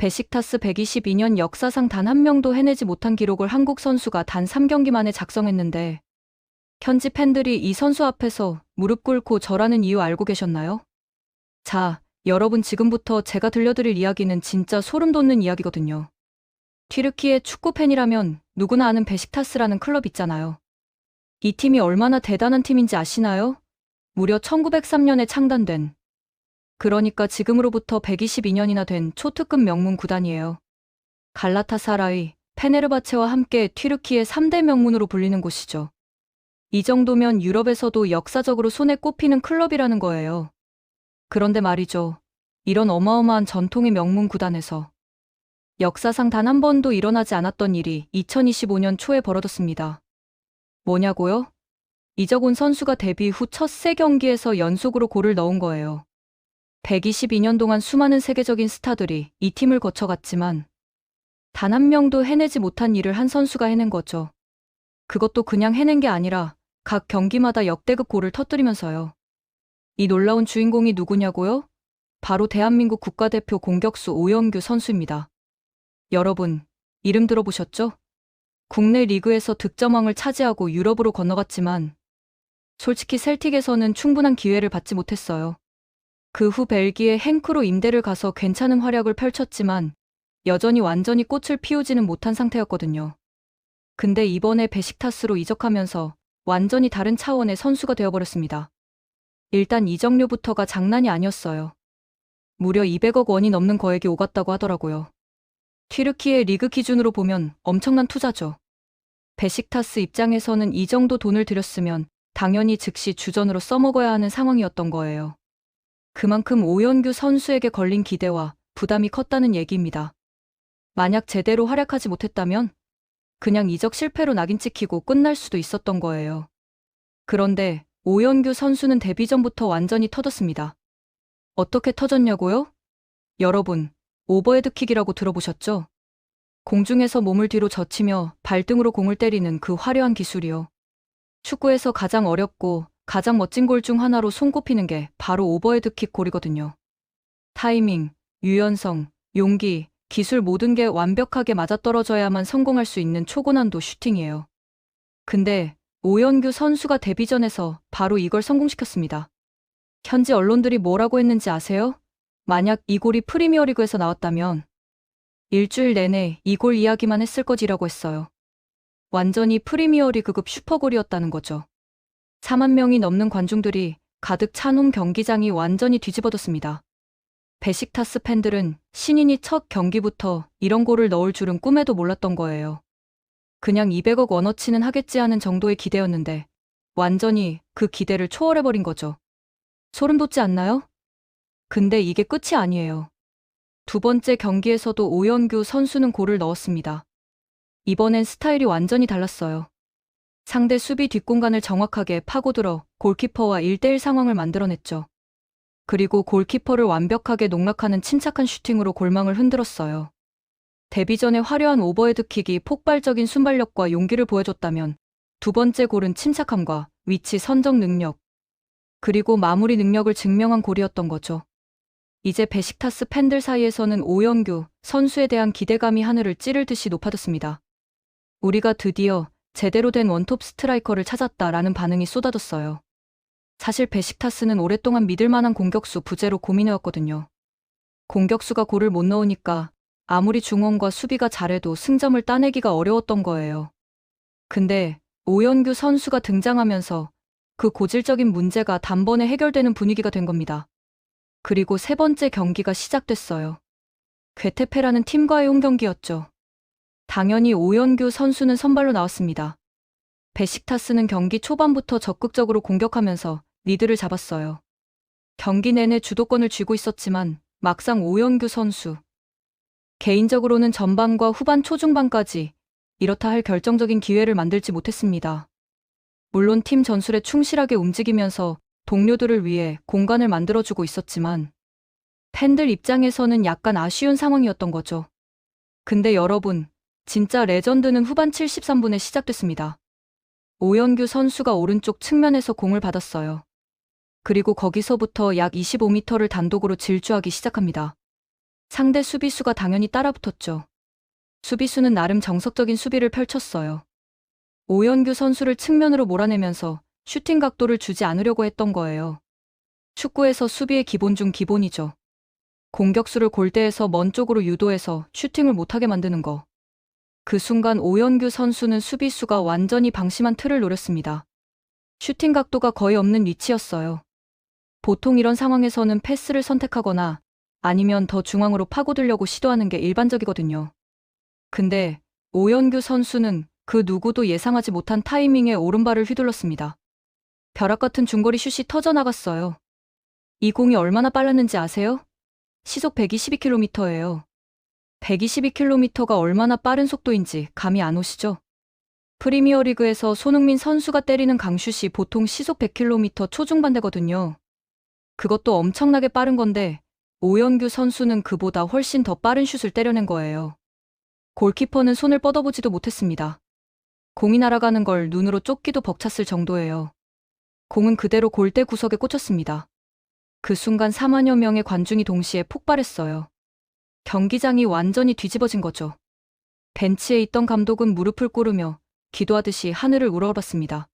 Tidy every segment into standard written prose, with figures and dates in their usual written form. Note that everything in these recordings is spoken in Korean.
베식타스 122년 역사상 단 한 명도 해내지 못한 기록을 한국 선수가 단 3경기 만에 작성했는데 현지 팬들이 이 선수 앞에서 무릎 꿇고 절하는 이유 알고 계셨나요? 자, 여러분 지금부터 제가 들려드릴 이야기는 진짜 소름 돋는 이야기거든요. 튀르키예 축구 팬이라면 누구나 아는 베식타스라는 클럽 있잖아요. 이 팀이 얼마나 대단한 팀인지 아시나요? 무려 1903년에 창단된, 그러니까 지금으로부터 122년이나 된 초특급 명문 구단이에요. 갈라타사라이, 페네르바체와 함께 튀르키예 3대 명문으로 불리는 곳이죠. 이 정도면 유럽에서도 역사적으로 손에 꼽히는 클럽이라는 거예요. 그런데 말이죠. 이런 어마어마한 전통의 명문 구단에서 역사상 단 한 번도 일어나지 않았던 일이 2025년 초에 벌어졌습니다. 뭐냐고요? 이적훈 선수가 데뷔 후 첫 세 경기에서 연속으로 골을 넣은 거예요. 122년 동안 수많은 세계적인 스타들이 이 팀을 거쳐갔지만 단 한 명도 해내지 못한 일을 한 선수가 해낸 거죠. 그것도 그냥 해낸 게 아니라 각 경기마다 역대급 골을 터뜨리면서요. 이 놀라운 주인공이 누구냐고요? 바로 대한민국 국가대표 공격수 오영규 선수입니다. 여러분, 이름 들어보셨죠? 국내 리그에서 득점왕을 차지하고 유럽으로 건너갔지만 솔직히 셀틱에서는 충분한 기회를 받지 못했어요. 그 후 벨기에 행크로 임대를 가서 괜찮은 활약을 펼쳤지만 여전히 완전히 꽃을 피우지는 못한 상태였거든요. 근데 이번에 베식타스로 이적하면서 완전히 다른 차원의 선수가 되어버렸습니다. 일단 이적료부터가 장난이 아니었어요. 무려 200억 원이 넘는 거액이 오갔다고 하더라고요. 튀르키예 리그 기준으로 보면 엄청난 투자죠. 베식타스 입장에서는 이 정도 돈을 들였으면 당연히 즉시 주전으로 써먹어야 하는 상황이었던 거예요. 그만큼 오영규 선수에게 걸린 기대와 부담이 컸다는 얘기입니다. 만약 제대로 활약하지 못했다면 그냥 이적 실패로 낙인 찍히고 끝날 수도 있었던 거예요. 그런데 오영규 선수는 데뷔 전부터 완전히 터졌습니다. 어떻게 터졌냐고요? 여러분, 오버헤드킥이라고 들어보셨죠? 공중에서 몸을 뒤로 젖히며 발등으로 공을 때리는 그 화려한 기술이요. 축구에서 가장 어렵고 가장 멋진 골 중 하나로 손꼽히는 게 바로 오버헤드킥 골이거든요. 타이밍, 유연성, 용기, 기술 모든 게 완벽하게 맞아떨어져야만 성공할 수 있는 초고난도 슈팅이에요. 근데 오영규 선수가 데뷔전에서 바로 이걸 성공시켰습니다. 현지 언론들이 뭐라고 했는지 아세요? 만약 이 골이 프리미어리그에서 나왔다면 일주일 내내 이 골 이야기만 했을 거지라고 했어요. 완전히 프리미어리그급 슈퍼골이었다는 거죠. 4만 명이 넘는 관중들이 가득 찬 홈 경기장이 완전히 뒤집어졌습니다. 베식타스 팬들은 신인이 첫 경기부터 이런 골을 넣을 줄은 꿈에도 몰랐던 거예요. 그냥 200억 원어치는 하겠지 하는 정도의 기대였는데 완전히 그 기대를 초월해버린 거죠. 소름 돋지 않나요? 근데 이게 끝이 아니에요. 두 번째 경기에서도 오영규 선수는 골을 넣었습니다. 이번엔 스타일이 완전히 달랐어요. 상대 수비 뒷공간을 정확하게 파고들어 골키퍼와 1대1 상황을 만들어냈죠. 그리고 골키퍼를 완벽하게 농락하는 침착한 슈팅으로 골망을 흔들었어요. 데뷔전의 화려한 오버헤드킥이 폭발적인 순발력과 용기를 보여줬다면 두 번째 골은 침착함과 위치 선정 능력, 그리고 마무리 능력을 증명한 골이었던 거죠. 이제 베식타스 팬들 사이에서는 오영규 선수에 대한 기대감이 하늘을 찌를 듯이 높아졌습니다. 우리가 드디어 제대로 된 원톱 스트라이커를 찾았다라는 반응이 쏟아졌어요. 사실 베식타스는 오랫동안 믿을 만한 공격수 부재로 고민해왔거든요. 공격수가 골을 못 넣으니까 아무리 중원과 수비가 잘해도 승점을 따내기가 어려웠던 거예요. 근데 오영규 선수가 등장하면서 그 고질적인 문제가 단번에 해결되는 분위기가 된 겁니다. 그리고 세 번째 경기가 시작됐어요. 괴테페라는 팀과의 홈경기였죠. 당연히 오영규 선수는 선발로 나왔습니다. 베식타스는 경기 초반부터 적극적으로 공격하면서 리드를 잡았어요. 경기 내내 주도권을 쥐고 있었지만 막상 오영규 선수, 개인적으로는 전반과 후반 초중반까지 이렇다 할 결정적인 기회를 만들지 못했습니다. 물론 팀 전술에 충실하게 움직이면서 동료들을 위해 공간을 만들어주고 있었지만 팬들 입장에서는 약간 아쉬운 상황이었던 거죠. 근데 여러분, 진짜 레전드는 후반 73분에 시작됐습니다. 오영규 선수가 오른쪽 측면에서 공을 받았어요. 그리고 거기서부터 약 25m를 단독으로 질주하기 시작합니다. 상대 수비수가 당연히 따라붙었죠. 수비수는 나름 정석적인 수비를 펼쳤어요. 오연규 선수를 측면으로 몰아내면서 슈팅 각도를 주지 않으려고 했던 거예요. 축구에서 수비의 기본 중 기본이죠. 공격수를 골대에서 먼 쪽으로 유도해서 슈팅을 못하게 만드는 거. 그 순간 오연규 선수는 수비수가 완전히 방심한 틀을 노렸습니다. 슈팅 각도가 거의 없는 위치였어요. 보통 이런 상황에서는 패스를 선택하거나 아니면 더 중앙으로 파고들려고 시도하는 게 일반적이거든요. 근데 오연규 선수는 그 누구도 예상하지 못한 타이밍에 오른발을 휘둘렀습니다. 벼락 같은 중거리 슛이 터져나갔어요. 이 공이 얼마나 빨랐는지 아세요? 시속 122km예요. 122km가 얼마나 빠른 속도인지 감이 안 오시죠? 프리미어리그에서 손흥민 선수가 때리는 강슛이 보통 시속 100km 초중반대거든요. 그것도 엄청나게 빠른 건데 오연규 선수는 그보다 훨씬 더 빠른 슛을 때려낸 거예요. 골키퍼는 손을 뻗어보지도 못했습니다. 공이 날아가는 걸 눈으로 쫓기도 벅찼을 정도예요. 공은 그대로 골대 구석에 꽂혔습니다. 그 순간 4만여 명의 관중이 동시에 폭발했어요. 경기장이 완전히 뒤집어진 거죠. 벤치에 있던 감독은 무릎을 꿇으며 기도하듯이 하늘을 우러러봤습니다.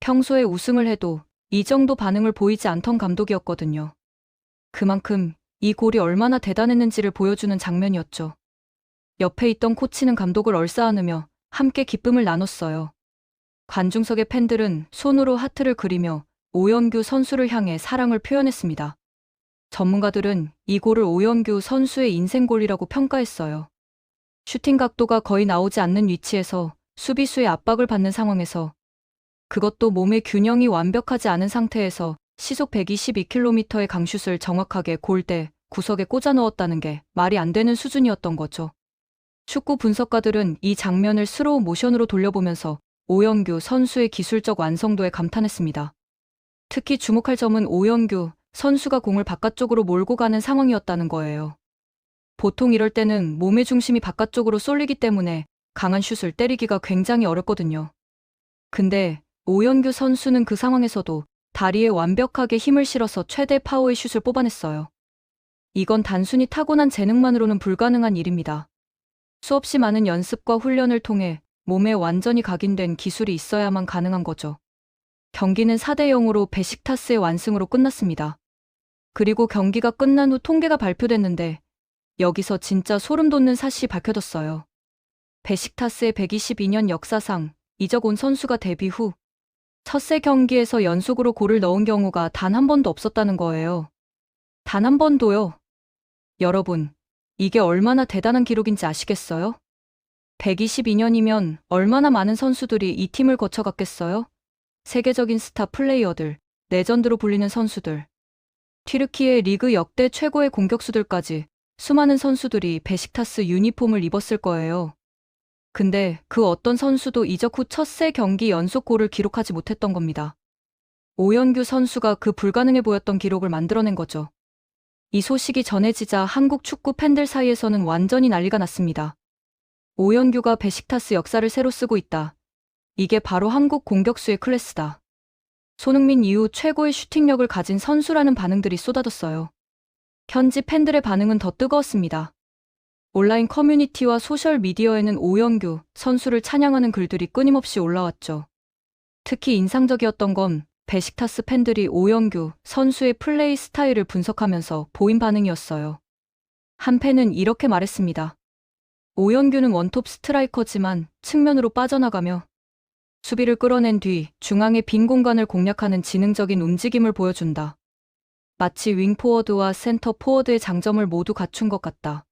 평소에 우승을 해도 이 정도 반응을 보이지 않던 감독이었거든요. 그만큼 이 골이 얼마나 대단했는지를 보여주는 장면이었죠. 옆에 있던 코치는 감독을 얼싸안으며 함께 기쁨을 나눴어요. 관중석의 팬들은 손으로 하트를 그리며 오연규 선수를 향해 사랑을 표현했습니다. 전문가들은 이 골을 오연규 선수의 인생골이라고 평가했어요. 슈팅 각도가 거의 나오지 않는 위치에서 수비수의 압박을 받는 상황에서 그것도 몸의 균형이 완벽하지 않은 상태에서 시속 122km의 강슛을 정확하게 골대 구석에 꽂아 넣었다는 게 말이 안 되는 수준이었던 거죠. 축구 분석가들은 이 장면을 스로우 모션으로 돌려보면서 오연규 선수의 기술적 완성도에 감탄했습니다. 특히 주목할 점은 오연규 선수가 공을 바깥쪽으로 몰고 가는 상황이었다는 거예요. 보통 이럴 때는 몸의 중심이 바깥쪽으로 쏠리기 때문에 강한 슛을 때리기가 굉장히 어렵거든요. 근데 오연규 선수는 그 상황에서도 다리에 완벽하게 힘을 실어서 최대 파워의 슛을 뽑아냈어요. 이건 단순히 타고난 재능만으로는 불가능한 일입니다. 수없이 많은 연습과 훈련을 통해 몸에 완전히 각인된 기술이 있어야만 가능한 거죠. 경기는 4대0으로 베식타스의 완승으로 끝났습니다. 그리고 경기가 끝난 후 통계가 발표됐는데 여기서 진짜 소름 돋는 사실이 밝혀졌어요. 베식타스의 122년 역사상 이적온 선수가 데뷔 후 첫세 경기에서 연속으로 골을 넣은 경우가 단 한 번도 없었다는 거예요. 단 한 번도요. 여러분, 이게 얼마나 대단한 기록인지 아시겠어요? 122년이면 얼마나 많은 선수들이 이 팀을 거쳐갔겠어요? 세계적인 스타 플레이어들, 레전드로 불리는 선수들, 튀르키예 리그 역대 최고의 공격수들까지 수많은 선수들이 베식타스 유니폼을 입었을 거예요. 근데 그 어떤 선수도 이적 후 첫세 경기 연속 골을 기록하지 못했던 겁니다. 오연규 선수가 그 불가능해 보였던 기록을 만들어낸 거죠. 이 소식이 전해지자 한국 축구 팬들 사이에서는 완전히 난리가 났습니다. 오연규가 베식타스 역사를 새로 쓰고 있다. 이게 바로 한국 공격수의 클래스다. 손흥민 이후 최고의 슈팅력을 가진 선수라는 반응들이 쏟아졌어요. 현지 팬들의 반응은 더 뜨거웠습니다. 온라인 커뮤니티와 소셜미디어에는 오연규 선수를 찬양하는 글들이 끊임없이 올라왔죠. 특히 인상적이었던 건 베식타스 팬들이 오연규 선수의 플레이 스타일을 분석하면서 보인 반응이었어요. 한 팬은 이렇게 말했습니다. 오연규는 원톱 스트라이커지만 측면으로 빠져나가며 수비를 끌어낸 뒤 중앙의 빈 공간을 공략하는 지능적인 움직임을 보여준다. 마치 윙포워드와 센터 포워드의 장점을 모두 갖춘 것 같다.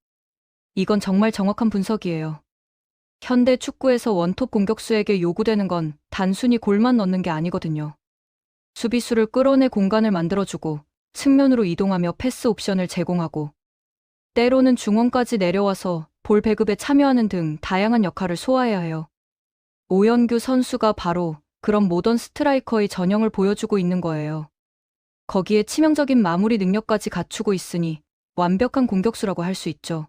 이건 정말 정확한 분석이에요. 현대 축구에서 원톱 공격수에게 요구되는 건 단순히 골만 넣는 게 아니거든요. 수비수를 끌어내 공간을 만들어주고 측면으로 이동하며 패스 옵션을 제공하고 때로는 중원까지 내려와서 볼 배급에 참여하는 등 다양한 역할을 소화해야 해요. 오연규 선수가 바로 그런 모던 스트라이커의 전형을 보여주고 있는 거예요. 거기에 치명적인 마무리 능력까지 갖추고 있으니 완벽한 공격수라고 할 수 있죠.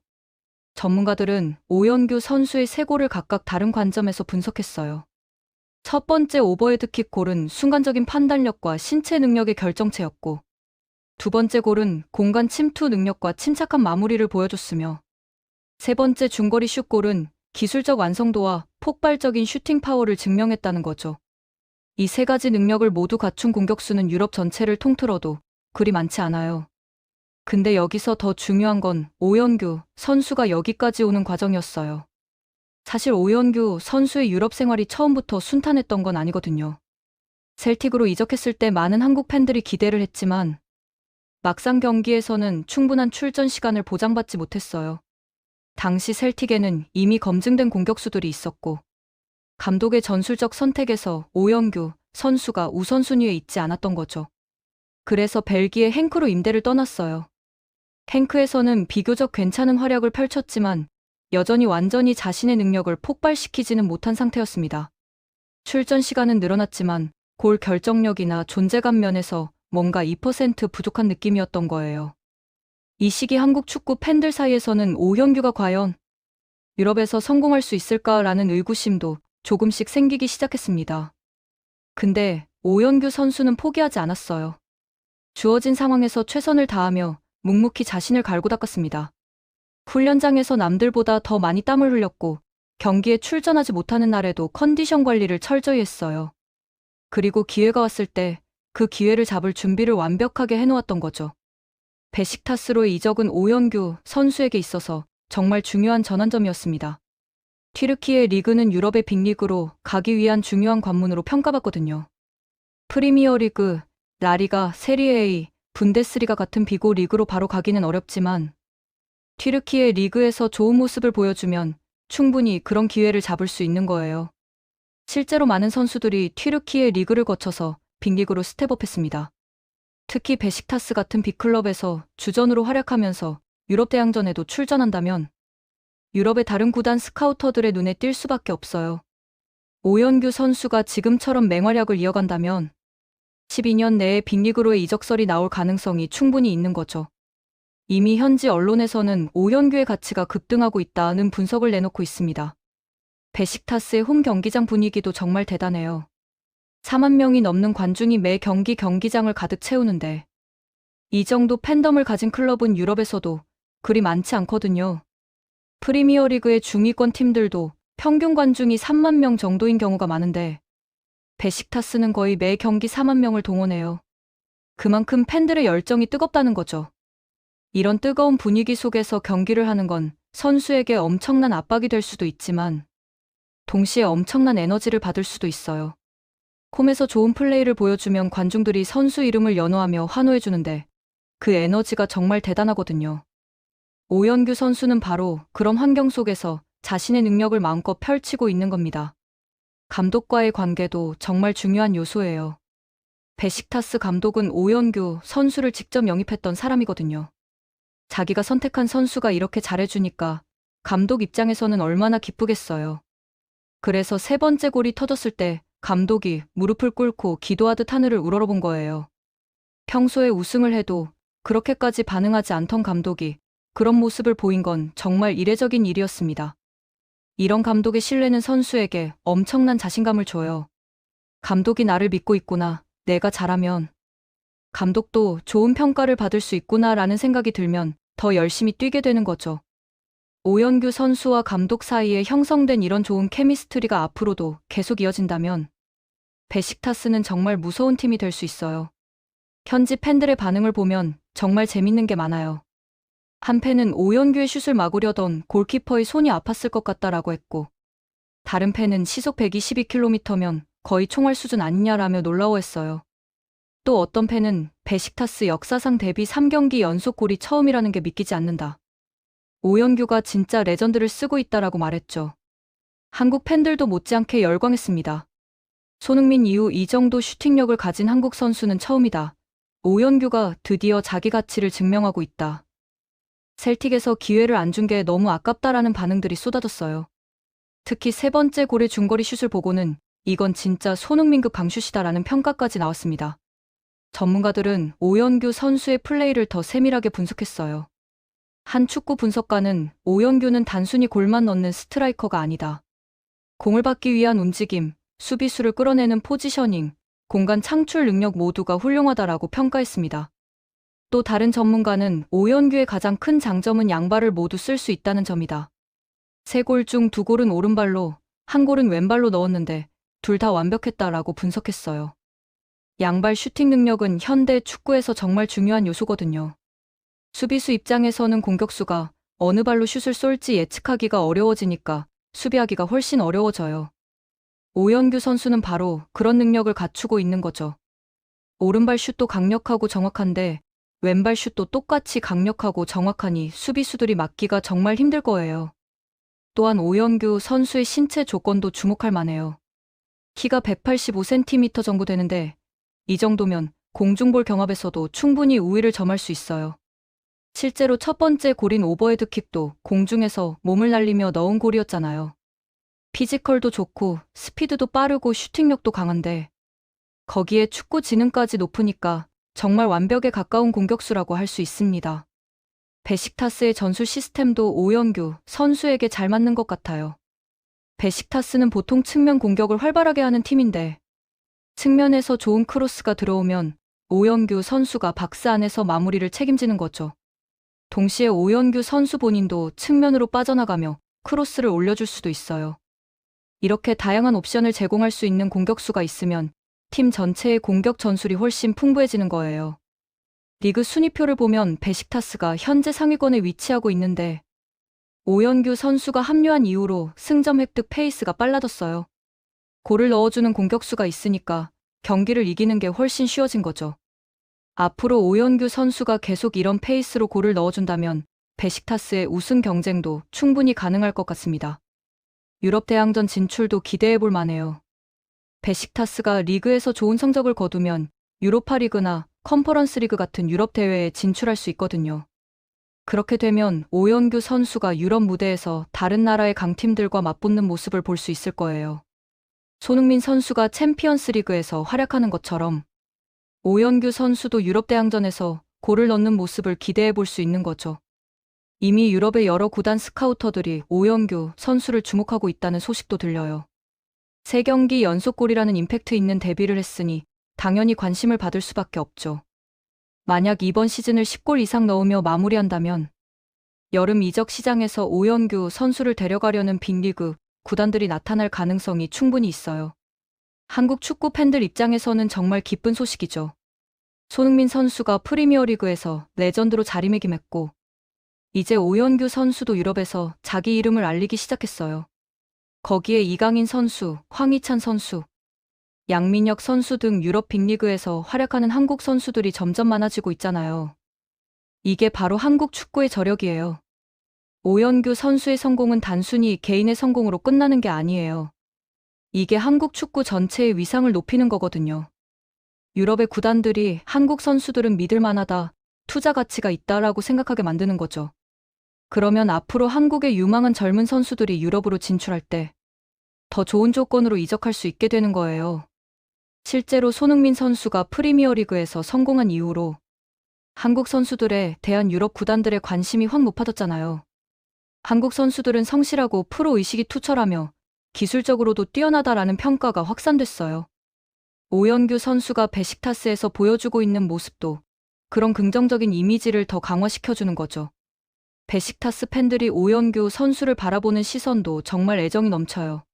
전문가들은 오연규 선수의 세 골을 각각 다른 관점에서 분석했어요. 첫 번째 오버헤드킥 골은 순간적인 판단력과 신체 능력의 결정체였고, 두 번째 골은 공간 침투 능력과 침착한 마무리를 보여줬으며, 세 번째 중거리 슛골은 기술적 완성도와 폭발적인 슈팅 파워를 증명했다는 거죠. 이 세 가지 능력을 모두 갖춘 공격수는 유럽 전체를 통틀어도 그리 많지 않아요. 근데 여기서 더 중요한 건 오연규 선수가 여기까지 오는 과정이었어요. 사실 오연규 선수의 유럽 생활이 처음부터 순탄했던 건 아니거든요. 셀틱으로 이적했을 때 많은 한국 팬들이 기대를 했지만 막상 경기에서는 충분한 출전 시간을 보장받지 못했어요. 당시 셀틱에는 이미 검증된 공격수들이 있었고 감독의 전술적 선택에서 오연규 선수가 우선순위에 있지 않았던 거죠. 그래서 벨기에 행크로 임대를 떠났어요. 행크에서는 비교적 괜찮은 활약을 펼쳤지만 여전히 완전히 자신의 능력을 폭발시키지는 못한 상태였습니다. 출전 시간은 늘어났지만 골 결정력이나 존재감 면에서 뭔가 2% 부족한 느낌이었던 거예요. 이 시기 한국 축구 팬들 사이에서는 오현규가 과연 유럽에서 성공할 수 있을까라는 의구심도 조금씩 생기기 시작했습니다. 근데 오현규 선수는 포기하지 않았어요. 주어진 상황에서 최선을 다하며 묵묵히 자신을 갈고 닦았습니다. 훈련장에서 남들보다 더 많이 땀을 흘렸고 경기에 출전하지 못하는 날에도 컨디션 관리를 철저히 했어요. 그리고 기회가 왔을 때 그 기회를 잡을 준비를 완벽하게 해놓았던 거죠. 베식타스로의 이적은 오연규 선수에게 있어서 정말 중요한 전환점이었습니다. 튀르키예 리그는 유럽의 빅리그로 가기 위한 중요한 관문으로 평가받거든요. 프리미어리그, 라리가, 세리에 A, 분데스리가 같은 비고 리그로 바로 가기는 어렵지만 튀르키예 리그에서 좋은 모습을 보여주면 충분히 그런 기회를 잡을 수 있는 거예요. 실제로 많은 선수들이 튀르키예 리그를 거쳐서 빅리그로 스텝업했습니다. 특히 베식타스 같은 빅클럽에서 주전으로 활약하면서 유럽 대항전에도 출전한다면 유럽의 다른 구단 스카우터들의 눈에 띌 수밖에 없어요. 오연규 선수가 지금처럼 맹활약을 이어간다면 12년 내에 빅리그로의 이적설이 나올 가능성이 충분히 있는 거죠. 이미 현지 언론에서는 오연규의 가치가 급등하고 있다는 분석을 내놓고 있습니다. 베식타스의 홈 경기장 분위기도 정말 대단해요. 4만 명이 넘는 관중이 매 경기 경기장을 가득 채우는데 이 정도 팬덤을 가진 클럽은 유럽에서도 그리 많지 않거든요. 프리미어리그의 중위권 팀들도 평균 관중이 3만 명 정도인 경우가 많은데 베식타스는 거의 매 경기 4만 명을 동원해요. 그만큼 팬들의 열정이 뜨겁다는 거죠. 이런 뜨거운 분위기 속에서 경기를 하는 건 선수에게 엄청난 압박이 될 수도 있지만 동시에 엄청난 에너지를 받을 수도 있어요. 홈에서 좋은 플레이를 보여주면 관중들이 선수 이름을 연호하며 환호해주는데 그 에너지가 정말 대단하거든요. 오연규 선수는 바로 그런 환경 속에서 자신의 능력을 마음껏 펼치고 있는 겁니다. 감독과의 관계도 정말 중요한 요소예요. 베식타스 감독은 오연규 선수를 직접 영입했던 사람이거든요. 자기가 선택한 선수가 이렇게 잘해주니까 감독 입장에서는 얼마나 기쁘겠어요. 그래서 세 번째 골이 터졌을 때 감독이 무릎을 꿇고 기도하듯 하늘을 우러러본 거예요. 평소에 우승을 해도 그렇게까지 반응하지 않던 감독이 그런 모습을 보인 건 정말 이례적인 일이었습니다. 이런 감독의 신뢰는 선수에게 엄청난 자신감을 줘요. 감독이 나를 믿고 있구나. 내가 잘하면 감독도 좋은 평가를 받을 수 있구나라는 생각이 들면 더 열심히 뛰게 되는 거죠. 오연규 선수와 감독 사이에 형성된 이런 좋은 케미스트리가 앞으로도 계속 이어진다면 베식타스는 정말 무서운 팀이 될 수 있어요. 현지 팬들의 반응을 보면 정말 재밌는 게 많아요. 한 팬은 오연규의 슛을 막으려던 골키퍼의 손이 아팠을 것 같다라고 했고 다른 팬은 시속 122km면 거의 총알 수준 아니냐라며 놀라워했어요. 또 어떤 팬은 베식타스 역사상 데뷔 3경기 연속 골이 처음이라는 게 믿기지 않는다. 오연규가 진짜 레전드를 쓰고 있다라고 말했죠. 한국 팬들도 못지않게 열광했습니다. 손흥민 이후 이 정도 슈팅력을 가진 한국 선수는 처음이다. 오연규가 드디어 자기 가치를 증명하고 있다. 셀틱에서 기회를 안 준 게 너무 아깝다라는 반응들이 쏟아졌어요. 특히 세 번째 골의 중거리 슛을 보고는 이건 진짜 손흥민급 방슛이다라는 평가까지 나왔습니다. 전문가들은 오연규 선수의 플레이를 더 세밀하게 분석했어요. 한 축구 분석가는 오연규는 단순히 골만 넣는 스트라이커가 아니다. 공을 받기 위한 움직임, 수비수를 끌어내는 포지셔닝, 공간 창출 능력 모두가 훌륭하다라고 평가했습니다. 또 다른 전문가는 오연규의 가장 큰 장점은 양발을 모두 쓸 수 있다는 점이다. 3골 중 2골은 오른발로, 1골은 왼발로 넣었는데 둘 다 완벽했다라고 분석했어요. 양발 슈팅 능력은 현대 축구에서 정말 중요한 요소거든요. 수비수 입장에서는 공격수가 어느 발로 슛을 쏠지 예측하기가 어려워지니까 수비하기가 훨씬 어려워져요. 오연규 선수는 바로 그런 능력을 갖추고 있는 거죠. 오른발 슛도 강력하고 정확한데 왼발 슛도 똑같이 강력하고 정확하니 수비수들이 막기가 정말 힘들 거예요. 또한 오연규 선수의 신체 조건도 주목할 만해요. 키가 185cm 정도 되는데 이 정도면 공중볼 경합에서도 충분히 우위를 점할 수 있어요. 실제로 첫 번째 골인 오버헤드 킥도 공중에서 몸을 날리며 넣은 골이었잖아요. 피지컬도 좋고 스피드도 빠르고 슈팅력도 강한데 거기에 축구 지능까지 높으니까 정말 완벽에 가까운 공격수라고 할 수 있습니다. 베식타스의 전술 시스템도 오연규 선수에게 잘 맞는 것 같아요. 베식타스는 보통 측면 공격을 활발하게 하는 팀인데 측면에서 좋은 크로스가 들어오면 오연규 선수가 박스 안에서 마무리를 책임지는 거죠. 동시에 오연규 선수 본인도 측면으로 빠져나가며 크로스를 올려줄 수도 있어요. 이렇게 다양한 옵션을 제공할 수 있는 공격수가 있으면 팀 전체의 공격 전술이 훨씬 풍부해지는 거예요. 리그 순위표를 보면 베식타스가 현재 상위권에 위치하고 있는데 오연규 선수가 합류한 이후로 승점 획득 페이스가 빨라졌어요. 골을 넣어주는 공격수가 있으니까 경기를 이기는 게 훨씬 쉬워진 거죠. 앞으로 오연규 선수가 계속 이런 페이스로 골을 넣어준다면 베식타스의 우승 경쟁도 충분히 가능할 것 같습니다. 유럽 대항전 진출도 기대해볼 만해요. 베식타스가 리그에서 좋은 성적을 거두면 유로파 리그나 컨퍼런스 리그 같은 유럽 대회에 진출할 수 있거든요. 그렇게 되면 오연규 선수가 유럽 무대에서 다른 나라의 강팀들과 맞붙는 모습을 볼 수 있을 거예요. 손흥민 선수가 챔피언스 리그에서 활약하는 것처럼 오연규 선수도 유럽 대항전에서 골을 넣는 모습을 기대해 볼 수 있는 거죠. 이미 유럽의 여러 구단 스카우터들이 오연규 선수를 주목하고 있다는 소식도 들려요. 3경기 연속골이라는 임팩트 있는 데뷔를 했으니 당연히 관심을 받을 수밖에 없죠. 만약 이번 시즌을 10골 이상 넣으며 마무리한다면 여름 이적 시장에서 오연규 선수를 데려가려는 빅리그 구단들이 나타날 가능성이 충분히 있어요. 한국 축구 팬들 입장에서는 정말 기쁜 소식이죠. 손흥민 선수가 프리미어리그에서 레전드로 자리매김했고 이제 오연규 선수도 유럽에서 자기 이름을 알리기 시작했어요. 거기에 이강인 선수, 황희찬 선수, 양민혁 선수 등 유럽 빅리그에서 활약하는 한국 선수들이 점점 많아지고 있잖아요. 이게 바로 한국 축구의 저력이에요. 오연규 선수의 성공은 단순히 개인의 성공으로 끝나는 게 아니에요. 이게 한국 축구 전체의 위상을 높이는 거거든요. 유럽의 구단들이 한국 선수들은 믿을 만하다, 투자 가치가 있다라고 생각하게 만드는 거죠. 그러면 앞으로 한국의 유망한 젊은 선수들이 유럽으로 진출할 때 더 좋은 조건으로 이적할 수 있게 되는 거예요. 실제로 손흥민 선수가 프리미어리그에서 성공한 이후로 한국 선수들에 대한 유럽 구단들의 관심이 확 높아졌잖아요. 한국 선수들은 성실하고 프로 의식이 투철하며 기술적으로도 뛰어나다라는 평가가 확산됐어요. 오연규 선수가 베식타스에서 보여주고 있는 모습도 그런 긍정적인 이미지를 더 강화시켜주는 거죠. 베식타스 팬들이 오연규 선수를 바라보는 시선도 정말 애정이 넘쳐요.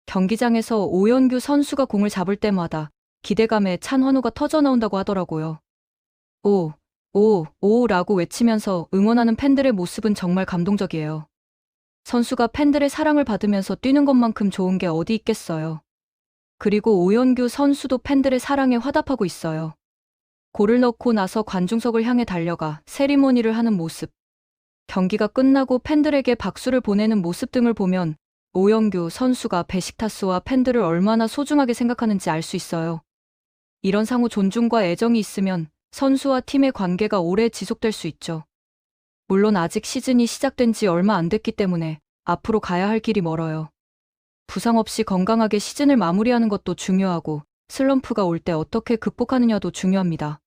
경기장에서 오연규 선수가 공을 잡을 때마다 기대감에 찬 환호가 터져나온다고 하더라고요. 오, 오, 오라고 외치면서 응원하는 팬들의 모습은 정말 감동적이에요. 선수가 팬들의 사랑을 받으면서 뛰는 것만큼 좋은 게 어디 있겠어요. 그리고 오연규 선수도 팬들의 사랑에 화답하고 있어요. 골을 넣고 나서 관중석을 향해 달려가 세리머니를 하는 모습, 경기가 끝나고 팬들에게 박수를 보내는 모습 등을 보면 오연규 선수가 베식타스와 팬들을 얼마나 소중하게 생각하는지 알 수 있어요. 이런 상호 존중과 애정이 있으면 선수와 팀의 관계가 오래 지속될 수 있죠. 물론 아직 시즌이 시작된 지 얼마 안 됐기 때문에 앞으로 가야 할 길이 멀어요. 부상 없이 건강하게 시즌을 마무리하는 것도 중요하고 슬럼프가 올 때 어떻게 극복하느냐도 중요합니다.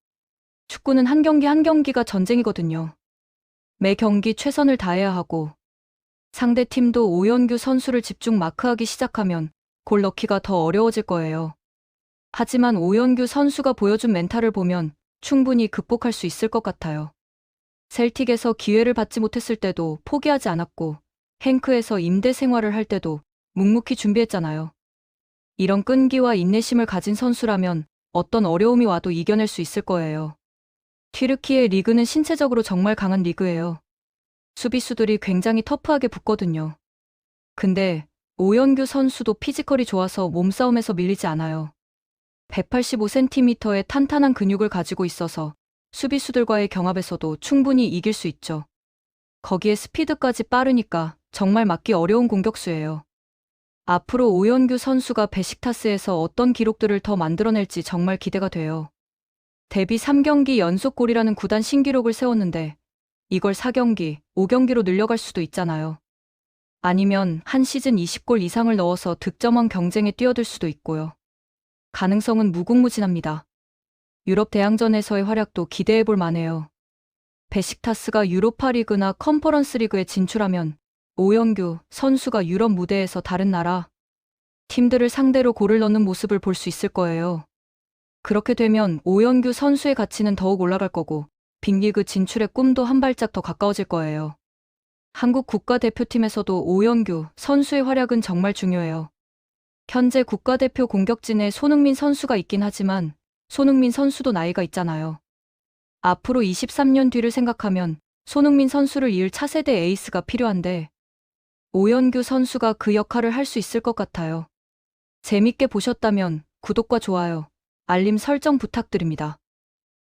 축구는 한 경기 한 경기가 전쟁이거든요. 매 경기 최선을 다해야 하고 상대 팀도 오연규 선수를 집중 마크하기 시작하면 골 넣기가 더 어려워질 거예요. 하지만 오연규 선수가 보여준 멘탈을 보면 충분히 극복할 수 있을 것 같아요. 셀틱에서 기회를 받지 못했을 때도 포기하지 않았고, 행크에서 임대 생활을 할 때도 묵묵히 준비했잖아요. 이런 끈기와 인내심을 가진 선수라면 어떤 어려움이 와도 이겨낼 수 있을 거예요. 튀르키예 리그는 신체적으로 정말 강한 리그예요. 수비수들이 굉장히 터프하게 붙거든요. 근데 오연규 선수도 피지컬이 좋아서 몸싸움에서 밀리지 않아요. 185cm의 탄탄한 근육을 가지고 있어서 수비수들과의 경합에서도 충분히 이길 수 있죠. 거기에 스피드까지 빠르니까 정말 막기 어려운 공격수예요. 앞으로 오연규 선수가 베식타스에서 어떤 기록들을 더 만들어낼지 정말 기대가 돼요. 데뷔 3경기 연속 골이라는 구단 신기록을 세웠는데 이걸 4경기, 5경기로 늘려갈 수도 있잖아요. 아니면 한 시즌 20골 이상을 넣어서 득점왕 경쟁에 뛰어들 수도 있고요. 가능성은 무궁무진합니다. 유럽 대항전에서의 활약도 기대해볼 만해요. 베식타스가 유로파리그나 컨퍼런스 리그에 진출하면 오연규 선수가 유럽 무대에서 다른 나라 팀들을 상대로 골을 넣는 모습을 볼 수 있을 거예요. 그렇게 되면 오연규 선수의 가치는 더욱 올라갈 거고 빅리그 진출의 꿈도 한 발짝 더 가까워질 거예요. 한국 국가대표팀에서도 오연규 선수의 활약은 정말 중요해요. 현재 국가대표 공격진에 손흥민 선수가 있긴 하지만 손흥민 선수도 나이가 있잖아요. 앞으로 23년 뒤를 생각하면 손흥민 선수를 이을 차세대 에이스가 필요한데 오연규 선수가 그 역할을 할 수 있을 것 같아요. 재밌게 보셨다면 구독과 좋아요, 알림 설정 부탁드립니다.